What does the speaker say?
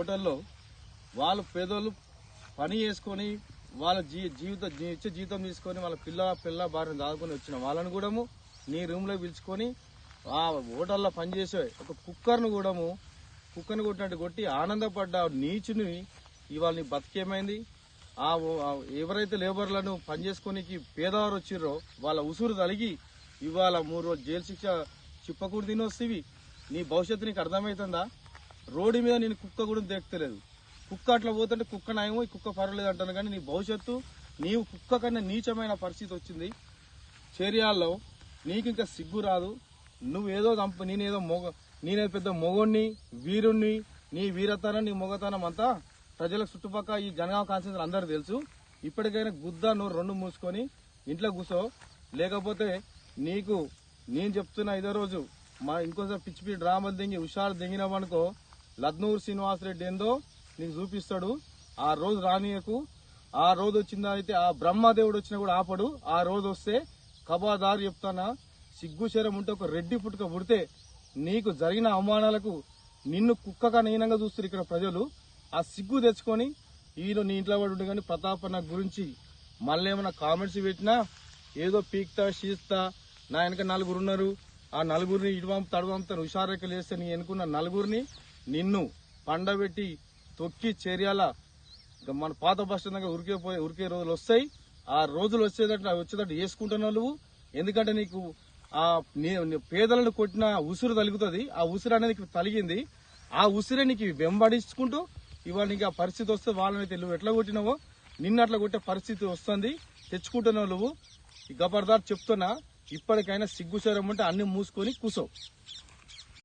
హోటల్లో వాళ్ళు పేదోళ్ళు పని చేసుకొని వాళ్ళ జీవితం తీసుకొని వాళ్ళ పిల్ల భార్యను దాదుకొని వచ్చిన వాళ్ళని కూడా నీ రూమ్లో పిలుచుకొని ఆ హోటల్లో పనిచేసే ఒక కుక్కర్ను కొట్టినట్టు కొట్టి ఆనందపడ్డ నీచుని ఇవాళ నీ బతికేమైంది? ఎవరైతే లేబర్లను పనిచేసుకోనికి పేదవారు వచ్చిర్రో వాళ్ళ ఉసురు తలిగి ఇవాళ 3 రోజులు జైలు శిక్ష చిప్పకూడు తినొస్తేవి. నీ భవిష్యత్తు నీకు అర్థమవుతుందా? రోడ్డు మీద నేను కుక్క కూడా తెక్కలేదు. కుక్క అట్లా పోతుంటే కుక్క నయమో ఈ కుక్క పర్వాలేదు అంటాను, కానీ నీ భవిష్యత్తు నీవు కుక్క కన్నా నీచమైన పరిస్థితి వచ్చింది. చేరియాల్లో నీకు ఇంకా సిగ్గు రాదు. నువ్వేదో నేనేదో పెద్ద మొగోణ్ణి, వీరుణ్ణి, నీ వీరతనం నీ మొగతనం అంతా ప్రజలకు చుట్టుపక్కల ఈ జనగామ కాన్స్టిట్యూన్సీ అందరూ తెలుసు. ఇప్పటికైనా నువ్వు 2 మూసుకొని ఇంట్లో కూర్చో, లేకపోతే నీకు నేను చెప్తున్నా ఇదే రోజు ఇంకోసారి పిచ్చి డ్రామాలు దింగి హుషారు దింగినామనుకో లద్నూరు శ్రీనివాసరెడ్డి ఏందో నీకు చూపిస్తాడు. ఆ రోజు రానియకు. ఆ రోజు వచ్చిందా అయితే ఆ బ్రహ్మదేవుడు వచ్చినా కూడా ఆపడు. ఆ రోజు వస్తే కబాదారు చెప్తానా, సిగ్గు శరం ఉంటే ఒక రెడ్డి పుట్టుక పుడితే నీకు జరిగిన అవమానాలకు నిన్ను కుక్కగా నీనంగా చూస్తారు ఇక్కడ ప్రజలు. ఆ సిగ్గు తెచ్చుకొని నీ ఇంట్లో పడి ఉంటే కానీ ప్రతాపన్న గురించి మళ్ళీ ఏమైనా కామెంట్స్ పెట్టినా ఏదో పీక్తా షీస్తా నా వెనక 4 ఉన్నారు, ఆ 4 ఇటువంపు తడువంపుతాను హుషారెక్కలు వేస్తే నీ ఎన్నుకున్న 4 నిన్ను పండబెట్టి తొక్కి చేర్యాల మన పాత బస్టాండ్ దగ్గర ఉరికే రోజులు వస్తాయి. ఆ రోజులు వచ్చేటట్టు వేసుకుంటున్నావు నువ్వు. ఎందుకంటే నీకు ఆ పేదలను కొట్టిన ఉసురు తలుగుతుంది. ఆ ఉసురు అనేది తలిగింది. ఆ ఉసిరే నీకు వెంబడించుకుంటూ ఇవాళ నీకు ఆ పరిస్థితి వస్తే వాళ్ళని నువ్వు ఎట్లా కొట్టినావో నిన్ను అట్లా కొట్టే పరిస్థితి వస్తుంది. తెచ్చుకుంటున్నావు నువ్వు. ఈ గబర్దార్ చెప్తున్నా, ఇప్పటికైనా సిగ్గుశరం ఉంటే అన్ని మూసుకొని కూసో.